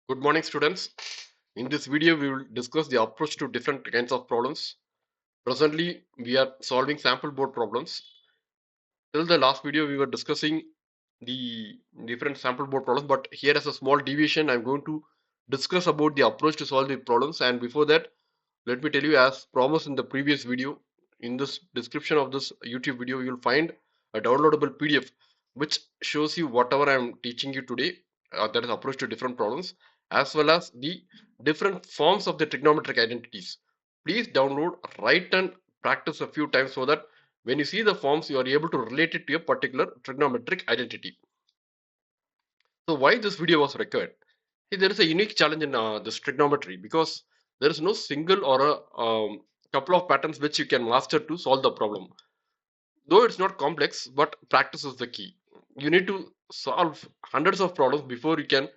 Good morning, students. In this video, we will discuss the approach to different kinds of problems. Presently, we are solving sample board problems. Till the last video, we were discussing the different sample board problems, but here as a small deviation, I'm going to discuss about the approach to solve the problems. And before that, let me tell you, as promised in the previous video, in this description of this YouTube video, you'll find a downloadable PDF which shows you whatever I'm teaching you today, that is approach to different problems, as well as the different forms of the trigonometric identities. Please download, write and practice a few times so that when you see the forms, you are able to relate it to a particular trigonometric identity. So why this video was required? See, there is a unique challenge in this trigonometry because there is no single or a couple of patterns which you can master to solve the problem. Though it's not complex, but practice is the key. You need to solve hundreds of problems before you can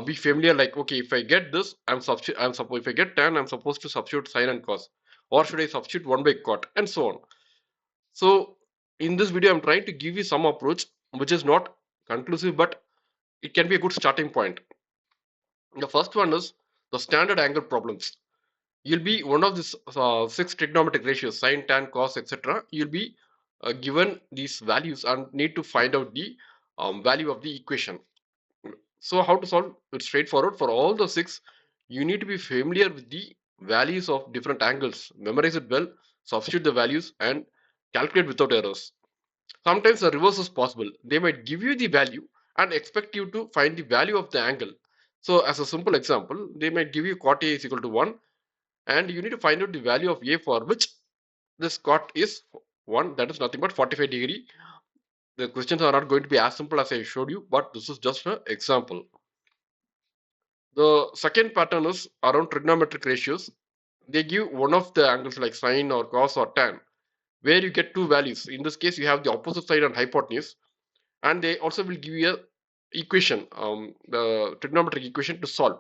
be familiar. Like, okay, if I get this, if I get tan, I'm supposed to substitute sine and cos, or should I substitute 1 by cot, and so on. So in this video, I'm trying to give you some approach which is not conclusive, but it can be a good starting point. The first one is the standard angle problems. You'll be one of these six trigonometric ratios, sine, tan, cos, etc. You'll be given these values and need to find out the value of the equation. So how to solve? It's straightforward. For all the six, you need to be familiar with the values of different angles. Memorize it well, substitute the values, and calculate without errors. Sometimes the reverse is possible. They might give you the value and expect you to find the value of the angle. So as a simple example, they might give you cot A is equal to 1, and you need to find out the value of A for which this cot is 1, that is nothing but 45 degree. The questions are not going to be as simple as I showed you, but this is just an example. The second pattern is around trigonometric ratios. They give one of the angles like sine or cos or tan, where you get two values. In this case, you have the opposite side and hypotenuse, and they also will give you a equation, the trigonometric equation to solve.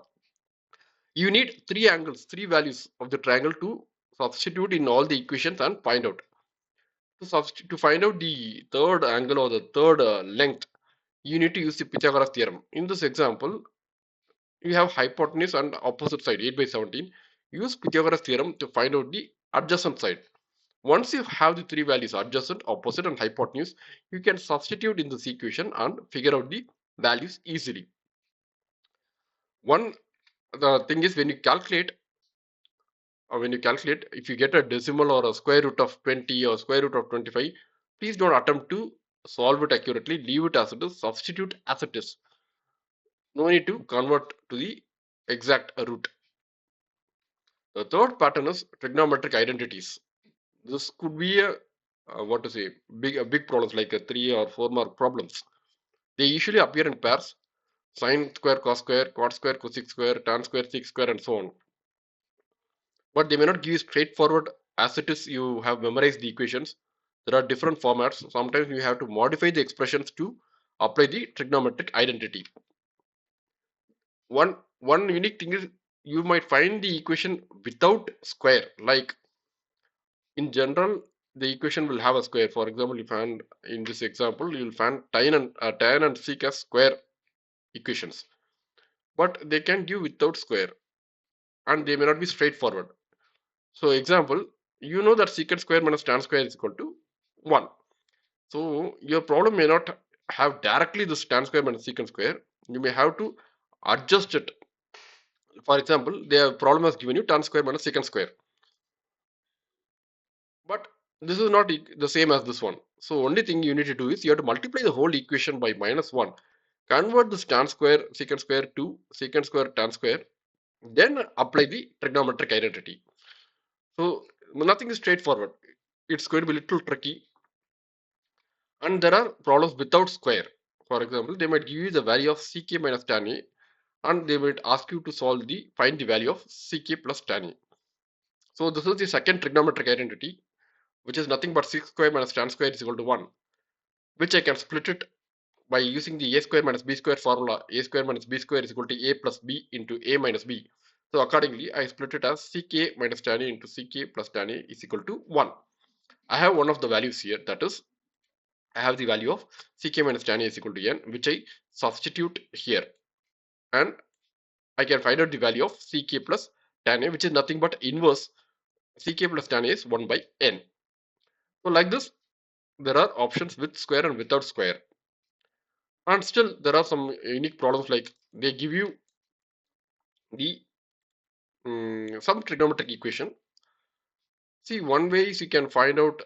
You need three angles, three values of the triangle to substitute in all the equations and find out. To find out the third angle or the third length, you need to use the Pythagoras theorem. In this example, you have hypotenuse and opposite side 8 by 17. Use Pythagoras theorem to find out the adjacent side. Once you have the three values, adjacent, opposite and hypotenuse, you can substitute in this equation and figure out the values easily. One the thing is, when you calculate, if you get a decimal or a square root of 20 or square root of 25, please don't attempt to solve it accurately. Leave it as it is, substitute as it is. No need to convert to the exact root. The third pattern is trigonometric identities. This could be a what to say, big problems like a 3 or 4 mark problems. They usually appear in pairs: sine square, cos square, cot square, cosec square, tan square, sec square, and so on. But they may not give you straightforward as it is. You have memorized the equations. There are different formats. Sometimes you have to modify the expressions to apply the trigonometric identity. One unique thing is you might find the equation without square. Like in general, the equation will have a square. For example, you find in this example, you will find tan and sec as square equations, but they can give without square, and they may not be straightforward. So example, you know that secant square minus tan square is equal to 1. So your problem may not have directly this tan square minus secant square. You may have to adjust it. For example, the problem has given you tan square minus secant square. But this is not the same as this one. So only thing you need to do is you have to multiply the whole equation by -1. Convert this tan square secant square to secant square tan square. Then apply the trigonometric identity. So nothing is straightforward. It's going to be a little tricky. And there are problems without square. For example, they might give you the value of ck minus tan A, and they might ask you to find the value of ck plus tan A. So this is the second trigonometric identity, which is nothing but sec square minus tan square is equal to 1, which I can split it by using the a square minus b square formula. A square minus b square is equal to a plus b into a minus b. So accordingly, I split it as ck minus tan A into ck plus tan A is equal to 1. I have one of the values here, that is, I have the value of ck minus tan A is equal to n, which I substitute here, and I can find out the value of ck plus tan a, which is nothing but inverse ck plus tan a is 1 by n. So like this, there are options with square and without square. And still there are some unique problems, like they give you the some trigonometric equation. See, one way is you can find out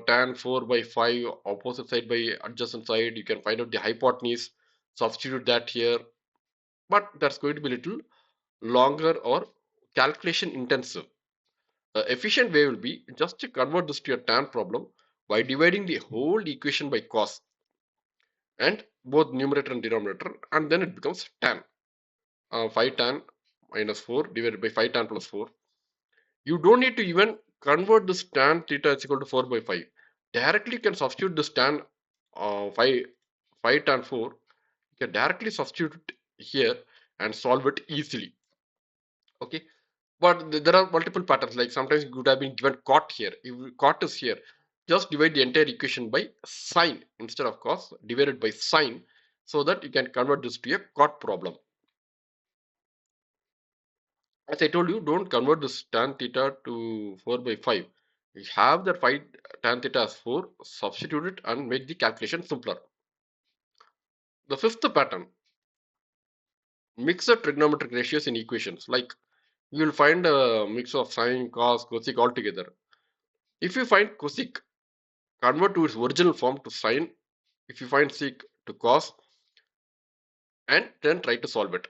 tan 4 by 5 opposite side by adjacent side. You can find out the hypotenuse, substitute that here. But that's going to be a little longer or calculation intensive. The efficient way will be just to convert this to a tan problem by dividing the whole equation by cos and both numerator and denominator, and then it becomes tan. 5 tan minus 4 divided by 5 tan plus 4. You don't need to even convert this tan theta is equal to 4 by 5. Directly you can substitute this tan 5 tan 4. You can directly substitute it here and solve it easily. Okay. But there are multiple patterns, like sometimes you could have been given cot here. If cot is here, just divide the entire equation by sine instead of cos, divided by sine, so that you can convert this to a cot problem. As I told you, don't convert this tan theta to 4 by 5. You have that 5 tan theta as 4, substitute it and make the calculation simpler. The fifth pattern, mix the trigonometric ratios in equations. Like you will find a mix of sine, cos, cosec all together. If you find cosec, convert to its original form to sine. If you find sec, to cos, and then try to solve it.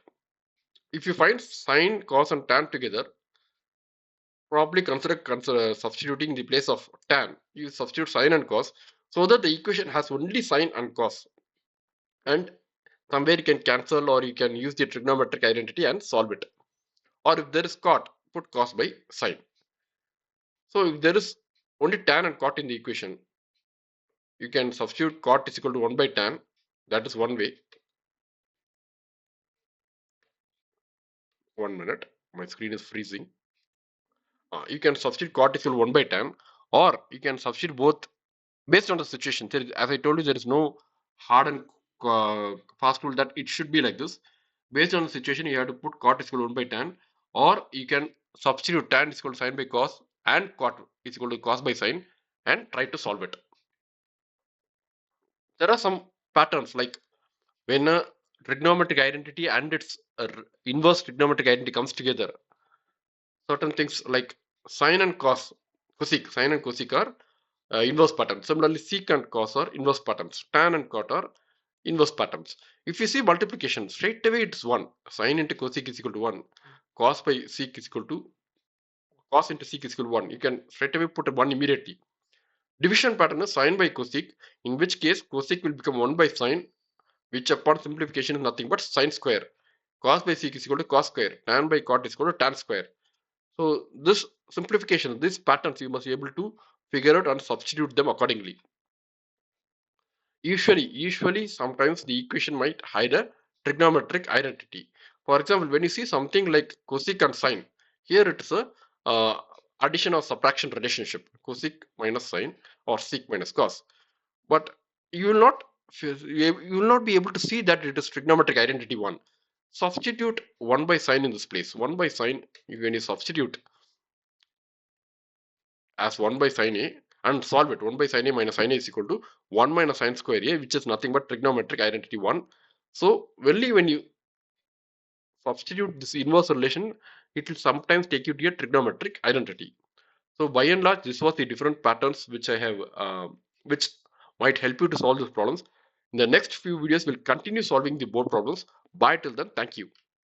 If you find sine, cos and tan together, probably consider substituting in the place of tan. You substitute sine and cos so that the equation has only sine and cos. And somewhere you can cancel, or you can use the trigonometric identity and solve it. Or if there is cot, put cos by sine. So if there is only tan and cot in the equation, you can substitute cot is equal to 1 by tan. That is one way. 1 minute. My screen is freezing. You can substitute cot is equal to 1 by tan, or you can substitute both based on the situation. As I told you, there is no hard and fast rule that it should be like this. Based on the situation, you have to put cot is equal to 1 by tan, or you can substitute tan is equal to sine by cos and cot is equal to cos by sine and try to solve it. There are some patterns, like when a trigonometric identity and its inverse trigonometric identity comes together, certain things like sine and cos, sine and cosec are inverse patterns. Similarly, sec and cos are inverse patterns. Tan and cot are inverse patterns. If you see multiplication, straight away it's 1. Sine into cosec is equal to 1. Cos by sec is equal to cos into sec is equal to 1. You can straight away put a 1 immediately. Division pattern is sine by cosec, in which case cosec will become 1 by sine, which upon simplification is nothing but sine square. Cos by sec is equal to cos square. Tan by cot is equal to tan square. So this simplification, these patterns, you must be able to figure out and substitute them accordingly. Usually, sometimes the equation might hide a trigonometric identity. For example, when you see something like cosec and sine, here it is a addition or subtraction relationship, cosec minus sine or sec minus cos. But you will not be able to see that it is trigonometric identity 1. Substitute 1 by sine in this place. 1 by sine, when you substitute as 1 by sine a and solve it, 1 by sine a minus sine a is equal to 1 minus sine square a, which is nothing but trigonometric identity 1. So only when you substitute this inverse relation, it will sometimes take you to a trigonometric identity. So by and large, this was the different patterns which I have, which might help you to solve these problems. In the next few videos, we'll continue solving the board problems. Bye till then. Thank you.